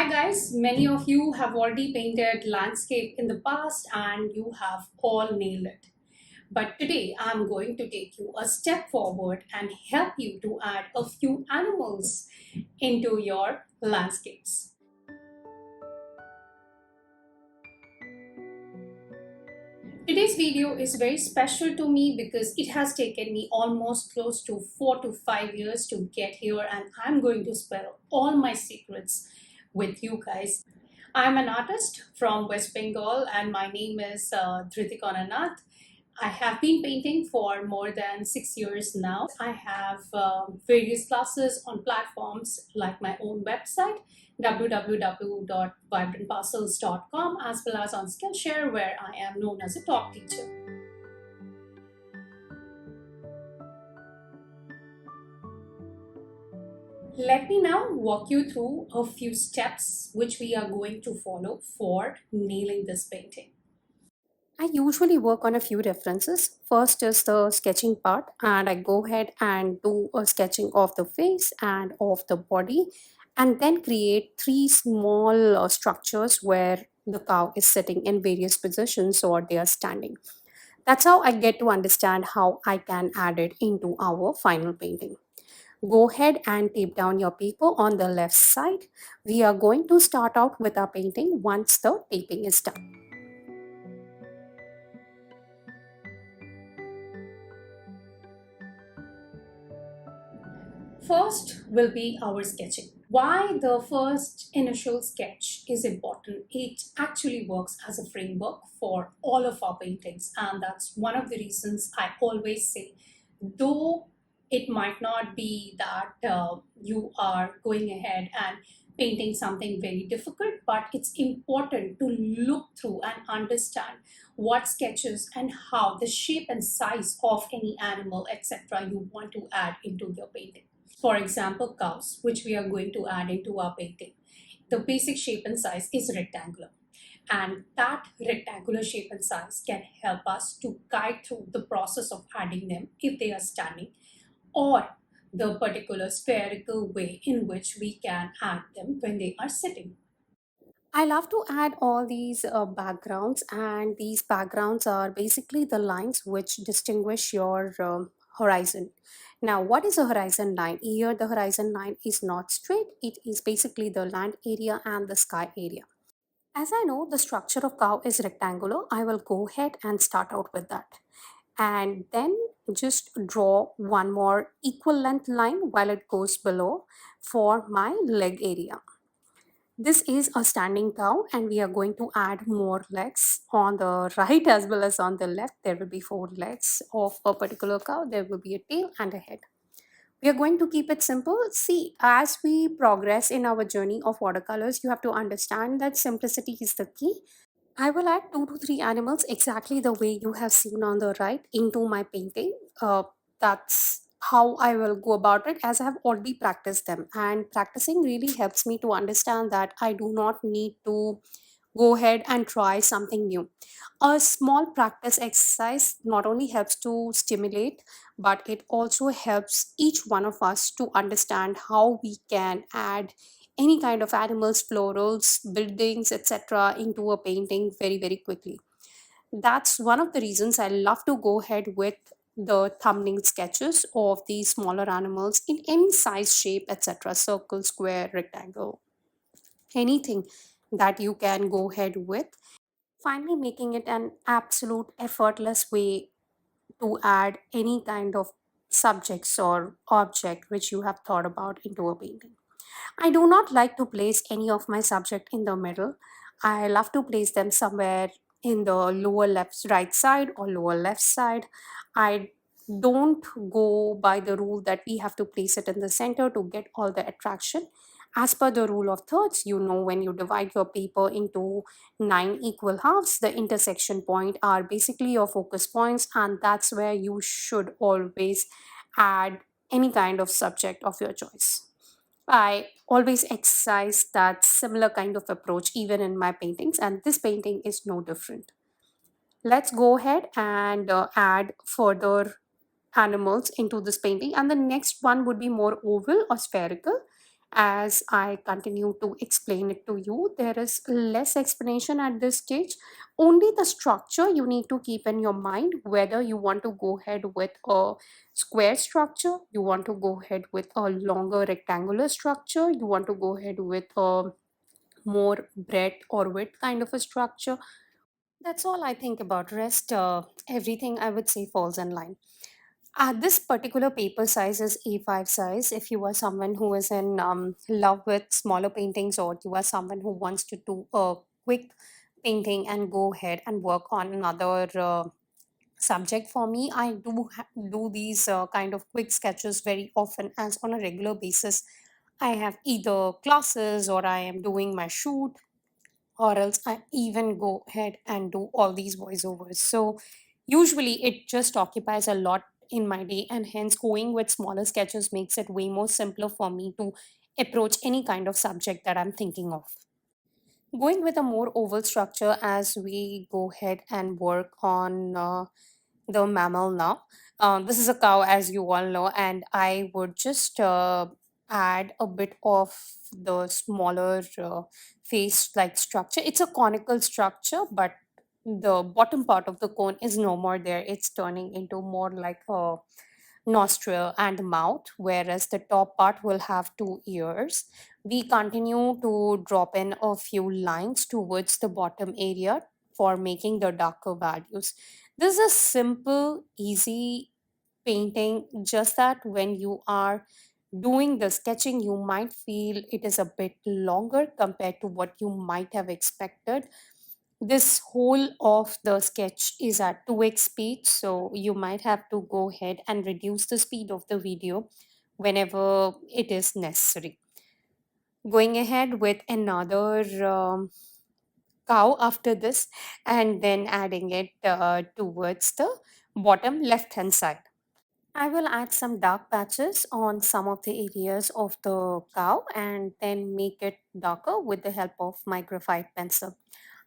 Hi guys, many of you have already painted landscape in the past and you have all nailed it. But today I'm going to take you a step forward and help you to add a few animals into your landscapes. Today's video is very special to me because it has taken me almost close to 4 to 5 years to get here, and I'm going to spill all my secrets with you guys. I'm an artist from West Bengal and my name is Dhritikona Nath. I have been painting for more than 6 years now. I have various classes on platforms like my own website, www.vibrantparcels.com, as well as on Skillshare, where I am known as a top teacher. Let me now walk you through a few steps which we are going to follow for nailing this painting. I usually work on a few references. First is the sketching part, and I go ahead and do a sketching of the face and of the body, and then create three small structures where the cow is sitting in various positions or they are standing. That's how I get to understand how I can add it into our final painting. Go ahead and tape down your paper on the left side. We are going to start out with our painting once the taping is done. First will be our sketching. Why the first initial sketch is important? It actually works as a framework for all of our paintings, and that's one of the reasons I always say, though it might not be that you are going ahead and painting something very difficult, but it's important to look through and understand what sketches and how the shape and size of any animal, etc., you want to add into your painting. For example, cows, which we are going to add into our painting. The basic shape and size is rectangular. And that rectangular shape and size can help us to guide through the process of adding them if they are standing, or the particular spherical way in which we can add them when they are sitting. I love to add all these backgrounds, and these backgrounds are basically the lines which distinguish your horizon. Now, what is a horizon line? Here, the horizon line is not straight, it is basically the land area and the sky area. As I know the structure of cow is rectangular, I will go ahead and start out with that. And then just draw one more equal length line while it goes below for my leg area. This is a standing cow, and we are going to add more legs on the right as well as on the left. There will be four legs of a particular cow. There will be a tail and a head. We are going to keep it simple. See, as we progress in our journey of watercolors, you have to understand that simplicity is the key. I will add two to three animals exactly the way you have seen on the right into my painting. That's how I will go about it, as I have already practiced them. And practicing really helps me to understand that I do not need to go ahead and try something new. A small practice exercise not only helps to stimulate, but it also helps each one of us to understand how we can add any kind of animals, florals, buildings, etc., into a painting very, very quickly. That's one of the reasons I love to go ahead with the thumbnail sketches of these smaller animals in any size, shape, etc., circle, square, rectangle, anything that you can go ahead with. Finally, making it an absolute effortless way to add any kind of subjects or object which you have thought about into a painting. I do not like to place any of my subject in the middle. I love to place them somewhere in the lower left right side or lower left side. I don't go by the rule that we have to place it in the center to get all the attraction. As per the rule of thirds, you know, when you divide your paper into 9 equal halves, the intersection point are basically your focus points, and that's where you should always add any kind of subject of your choice. I always exercise that similar kind of approach even in my paintings, and this painting is no different. Let's go ahead and add further animals into this painting, and the next one would be more oval or spherical, As I continue to explain it to you, there is less explanation at this stage. Only the structure you need to keep in your mind, whether you want to go ahead with a square structure, you want to go ahead with a longer rectangular structure, you want to go ahead with a more breadth or width kind of a structure. That's all I think about. Rest, everything I would say falls in line. This particular paper size is A5 size. If you are someone who is in love with smaller paintings, or you are someone who wants to do a quick painting and go ahead and work on another subject, for me, I do these kind of quick sketches very often, as on a regular basis. I have either classes or I am doing my shoot, or else I even go ahead and do all these voiceovers. So usually it just occupies a lot in my day, and hence going with smaller sketches makes it way more simpler for me to approach any kind of subject that I'm thinking of. Going with a more oval structure as we go ahead and work on the mammal now. This is a cow, as you all know, and I would just add a bit of the smaller face like structure. It's a conical structure, but the bottom part of the cone is no more there. It's turning into more like a nostril and mouth, whereas the top part will have two ears. We continue to drop in a few lines towards the bottom area for making the darker values. This is a simple, easy painting, just that when you are doing the sketching, you might feel it is a bit longer compared to what you might have expected. This whole of the sketch is at 2x speed, so you might have to go ahead and reduce the speed of the video whenever it is necessary. Going ahead with another cow after this, and then adding it towards the bottom left hand side. I will add some dark patches on some of the areas of the cow and then make it darker with the help of my graphite pencil.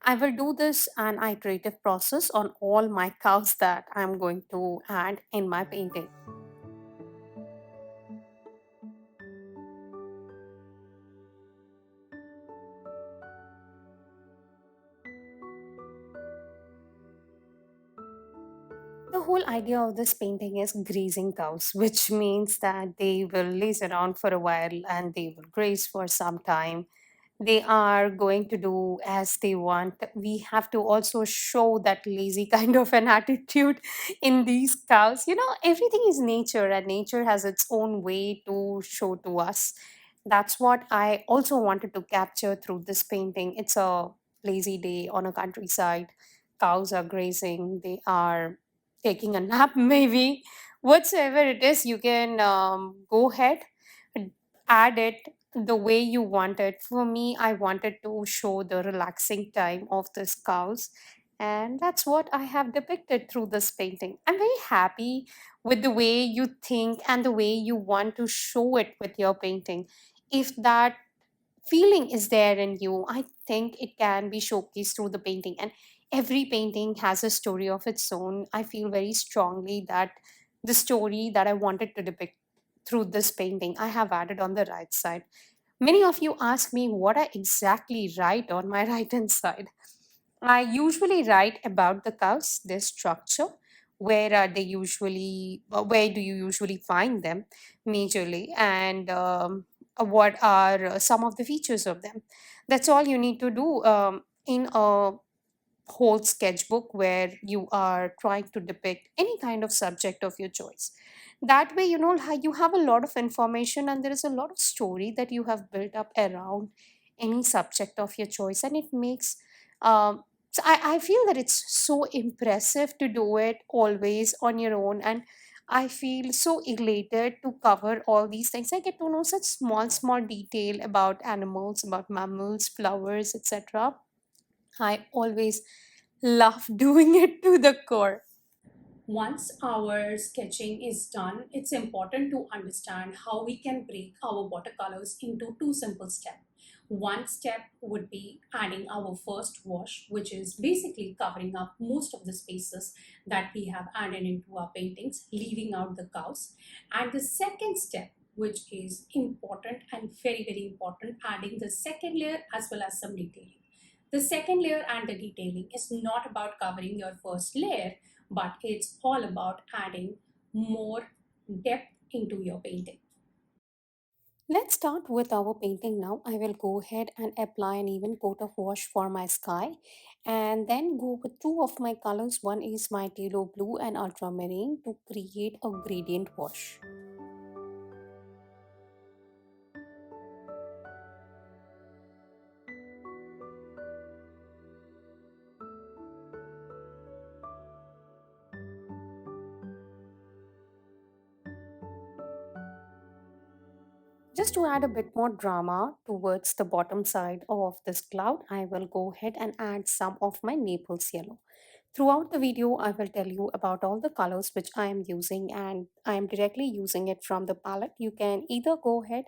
I will do this an iterative process on all my cows that I'm going to add in my painting. The whole idea of this painting is grazing cows, which means that they will laze around for a while and they will graze for some time. They are going to do as they want. We have to also show that lazy kind of an attitude in these cows. You know, everything is nature, and nature has its own way to show to us. That's what I also wanted to capture through this painting. It's a lazy day on a countryside. Cows are grazing, they are taking a nap, maybe. Whatsoever it is, you can go ahead, add it the way you want it. For me, I wanted to show the relaxing time of the cows, and that's what I have depicted through this painting. I'm very happy with the way you think and the way you want to show it with your painting. If that feeling is there in you, I think it can be showcased through the painting. And every painting has a story of its own. I feel very strongly that the story that I wanted to depict through this painting, I have added on the right side. Many of you ask me what I exactly write on my right hand side. I usually write about the cows, their structure, where are they usually, where do you usually find them majorly, and what are some of the features of them. That's all you need to do in a whole sketchbook where you are trying to depict any kind of subject of your choice. That way, you know, you have a lot of information and there is a lot of story that you have built up around any subject of your choice, and it makes I feel that it's so impressive to do it always on your own, and I feel so elated to cover all these things. I get to know such small detail about animals, about mammals, flowers, etc. I always love doing it to the core. Once our sketching is done, it's important to understand how we can break our watercolors into two simple steps. One step would be adding our first wash, which is basically covering up most of the spaces that we have added into our paintings, leaving out the cows. And the second step which is important and very, very important, adding the second layer as well as some detailing. The second layer and the detailing is not about covering your first layer, but it's all about adding more depth into your painting. Let's start with our painting now. I will go ahead and apply an even coat of wash for my sky and then go with two of my colors. One is my phthalo blue and ultramarine to create a gradient wash. Just to add a bit more drama towards the bottom side of this cloud, I will go ahead and add some of my Naples yellow. Throughout the video, I will tell you about all the colors which I am using, and I am directly using it from the palette. You can either go ahead,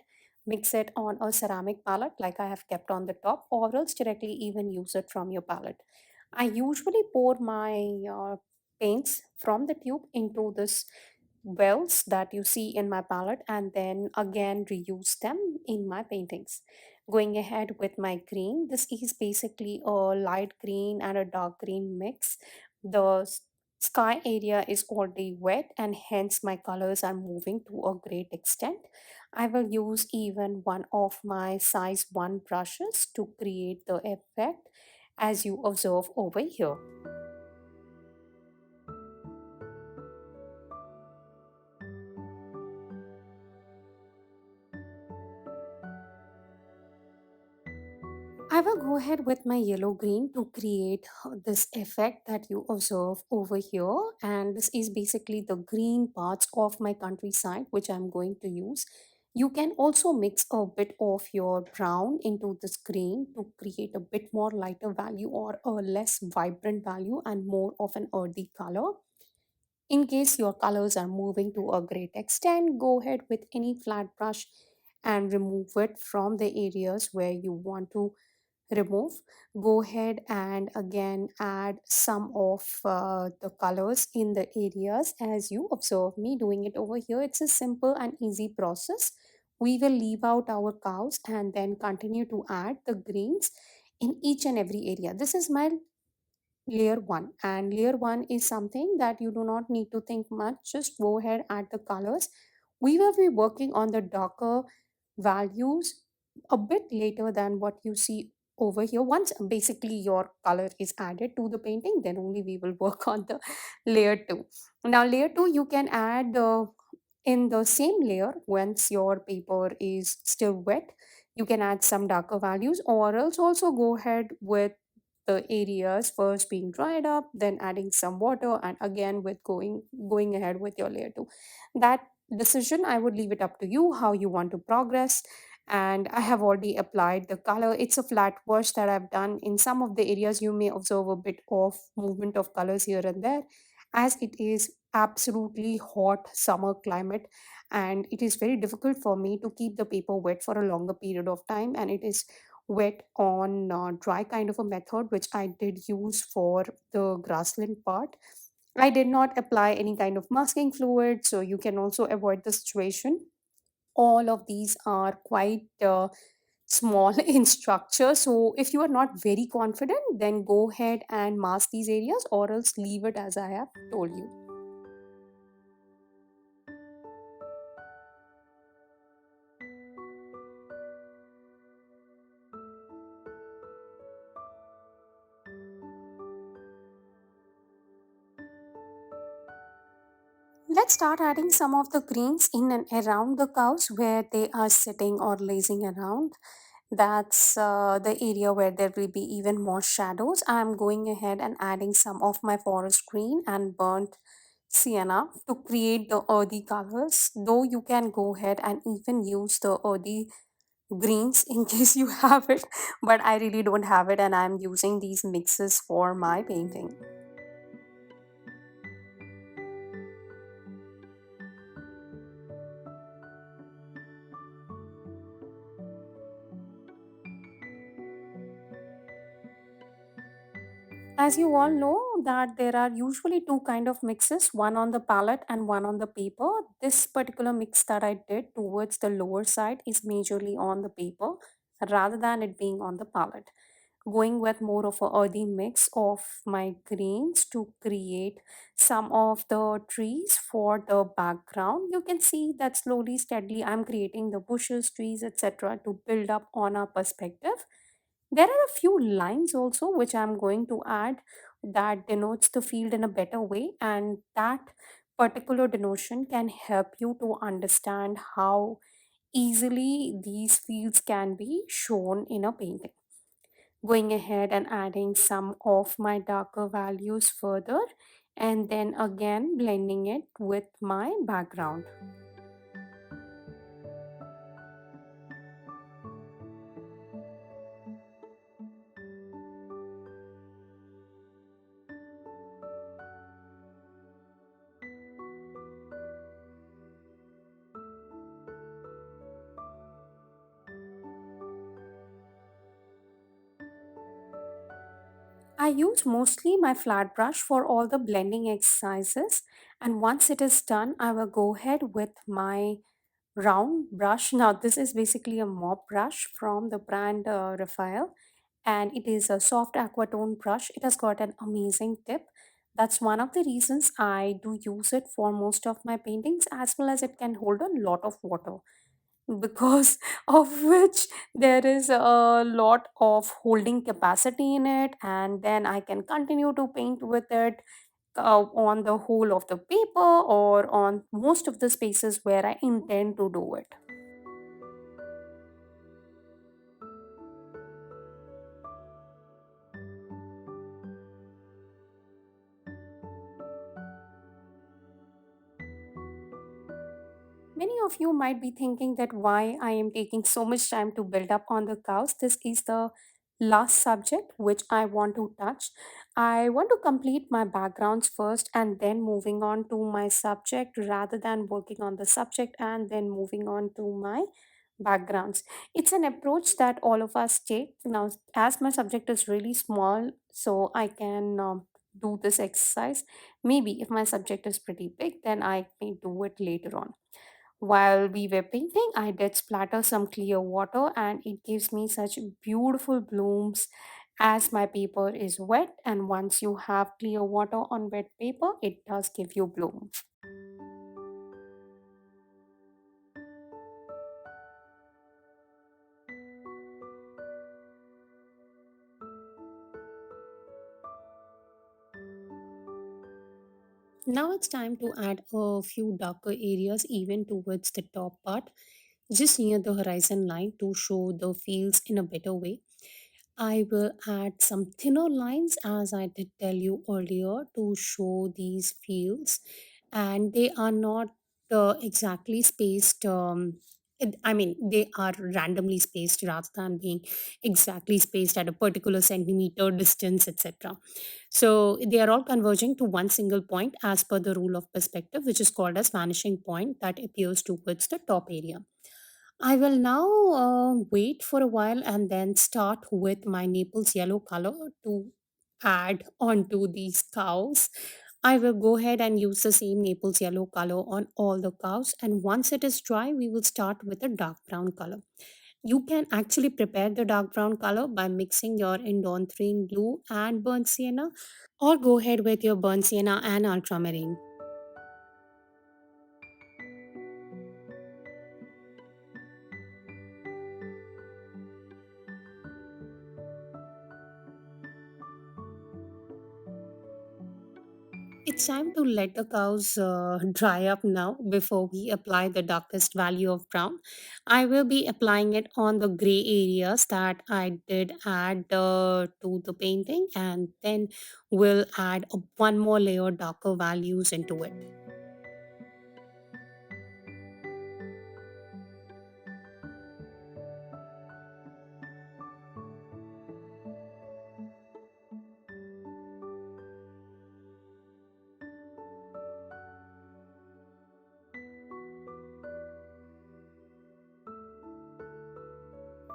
mix it on a ceramic palette like I have kept on the top, or else directly even use it from your palette. I usually pour my paints from the tube into this wells that you see in my palette and then again reuse them in my paintings. Going ahead with my green, this is basically a light green and a dark green mix. The sky area is already wet and hence my colors are moving to a great extent. I will use even one of my size 1 brushes to create the effect as you observe over here. I will go ahead with my yellow green to create this effect that you observe over here. And this is basically the green parts of my countryside, which I'm going to use. You can also mix a bit of your brown into this green to create a bit more lighter value or a less vibrant value and more of an earthy color. In case your colors are moving to a great extent, go ahead with any flat brush and remove it from the areas where you want to remove. Go ahead and again add some of the colors in the areas as you observe me doing it over here. It's a simple and easy process. We will leave out our cows and then continue to add the greens in each and every area. This is my layer 1, and layer 1 is something that you do not need to think much. Just go ahead, add the colors. We will be working on the darker values a bit later than what you see over here. Once basically your color is added to the painting, then only we will work on the layer 2. Now layer 2 you can add in the same layer. Once your paper is still wet, you can add some darker values, or else also go ahead with the areas first being dried up, then adding some water, and again with going ahead with your layer 2. That decision I would leave it up to you how you want to progress. And I have already applied the color. It's a flat wash that I've done. In some of the areas you may observe a bit of movement of colors here and there, as it is absolutely hot summer climate, and it is very difficult for me to keep the paper wet for a longer period of time, and it is wet on dry kind of a method which I did use for the grassland part. I did not apply any kind of masking fluid, so you can also avoid the situation. All of these are quite small in structure, so if you are not very confident, then go ahead and mask these areas or else leave it as I have told you. Let's start adding some of the greens in and around the cows where they are sitting or lazing around. That's the area where there will be even more shadows. I'm going ahead and adding some of my forest green and burnt sienna to create the earthy colors. Though you can go ahead and even use the earthy greens in case you have it, but I really don't have it and I'm using these mixes for my painting. As you all know that there are usually two kind of mixes, one on the palette and one on the paper. This particular mix that I did towards the lower side is majorly on the paper rather than it being on the palette, going with more of a earthy mix of my greens to create some of the trees for the background. You can see that slowly steadily I'm creating the bushes, trees, etc. to build up on our perspective. There are a few lines also which I'm going to add that denotes the field in a better way, and that particular denotion can help you to understand how easily these fields can be shown in a painting. Going ahead and adding some of my darker values further, and then again blending it with my background. I use mostly my flat brush for all the blending exercises, and once it is done I will go ahead with my round brush. Now this is basically a mop brush from the brand Raphael, and it is a soft aquatone brush. It has got an amazing tip. That's one of the reasons I do use it for most of my paintings, as well as it can hold a lot of water, because of which there is a lot of holding capacity in it, and then I can continue to paint with it on the whole of the paper or on most of the spaces where I intend to do it. Many of you might be thinking that why I am taking so much time to build up on the cows. This is the last subject which I want to touch. I want to complete my backgrounds first and then moving on to my subject, rather than working on the subject and then moving on to my backgrounds. It's an approach that all of us take. Now, as my subject is really small, so I can do this exercise. Maybe if my subject is pretty big, then I may do it later on. While we were painting, I did splatter some clear water, and it gives me such beautiful blooms as my paper is wet. And once you have clear water on wet paper, it does give you bloom. Now it's time to add a few darker areas even towards the top part, just near the horizon line, to show the fields in a better way. I will add some thinner lines, as I did tell you earlier, to show these fields, and they are not exactly spaced. I mean, they are randomly spaced rather than being exactly spaced at a particular centimeter distance, etc. So they are all converging to one single point as per the rule of perspective, which is called as vanishing point, that appears towards the top area. I will now wait for a while and then start with my Naples yellow color to add onto these cows. I will go ahead and use the same Naples yellow color on all the cows, and once it is dry, we will start with a dark brown color. You can actually prepare the dark brown color by mixing your endothrine blue and burnt sienna, or go ahead with your burnt sienna and ultramarine. It's time to let the cows dry up now before we apply the darkest value of brown. I will be applying it on the gray areas that I did add to the painting, and then we'll add one more layer darker values into it.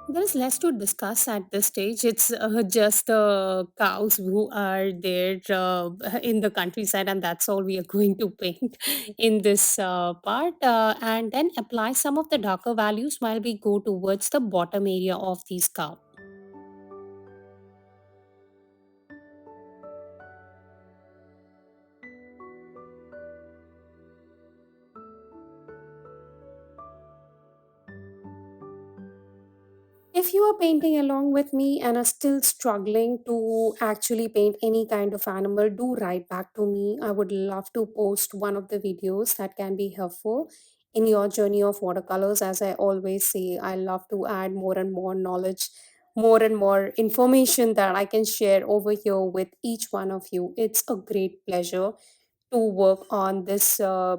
There is less to discuss at this stage. It's just the cows who are there in the countryside, and that's all we are going to paint in this part. And then apply some of the darker values while we go towards the bottom area of these cows. If you are painting along with me and are still struggling to actually paint any kind of animal, do write back to me. I would love to post one of the videos that can be helpful in your journey of watercolors. As I always say, I love to add more and more knowledge, more and more information that I can share over here with each one of you. It's a great pleasure to work on this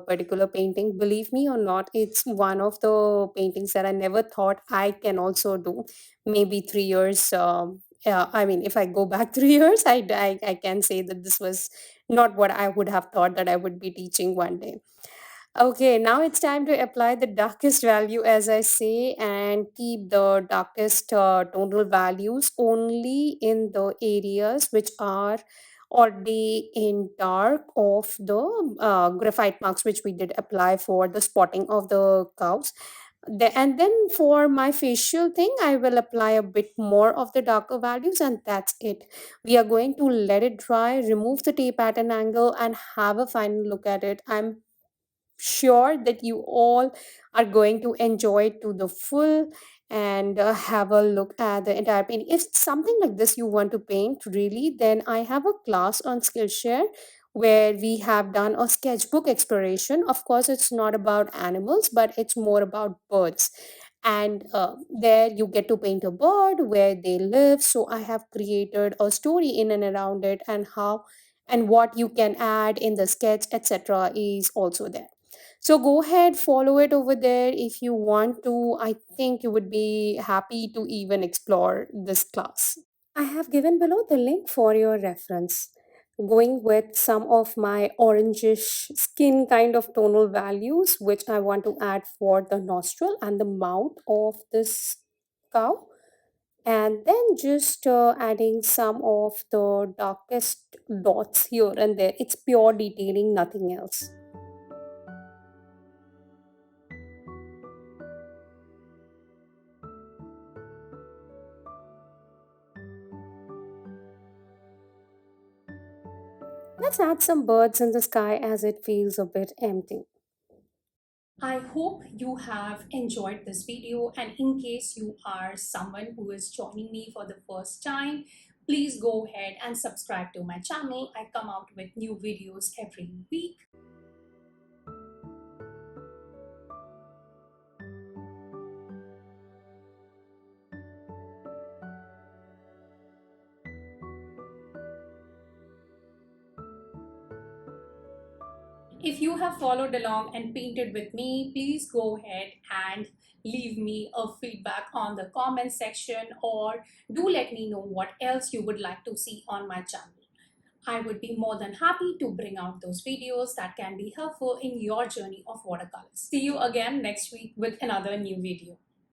particular painting. Believe me or not, it's one of the paintings that I never thought I can also do. Maybe 3 years. I mean, if I go back 3 years, I can say that this was not what I would have thought that I would be teaching one day. Okay, now it's time to apply the darkest value, as I say, and keep the darkest tonal values only in the areas which are already in dark of the graphite marks which we did apply for the spotting of the cows. And then for my facial thing, I will apply a bit more of the darker values, and that's it. We are going to let it dry, remove the tape at an angle, and have a final look at it. I'm sure that you all are going to enjoy it to the full and have a look at the entire painting. If something like this you want to paint really, then I have a class on Skillshare where we have done a sketchbook exploration. Of course, it's not about animals, but it's more about birds. And there you get to paint a bird, where they live. So I have created a story in and around it, and how and what you can add in the sketch, etc., is also there. So go ahead, follow it over there if you want to. I think you would be happy to even explore this class. I have given below the link for your reference. Going with some of my orangish skin kind of tonal values, which I want to add for the nostril and the mouth of this cow. And then just adding some of the darkest dots here and there. It's pure detailing, nothing else. Let's add some birds in the sky as it feels a bit empty. I hope you have enjoyed this video, and in case you are someone who is joining me for the first time, please go ahead and subscribe to my channel. I come out with new videos every week. If you have followed along and painted with me, please go ahead and leave me a feedback on the comment section, or do let me know what else you would like to see on my channel. I would be more than happy to bring out those videos that can be helpful in your journey of watercolors. See you again next week with another new video.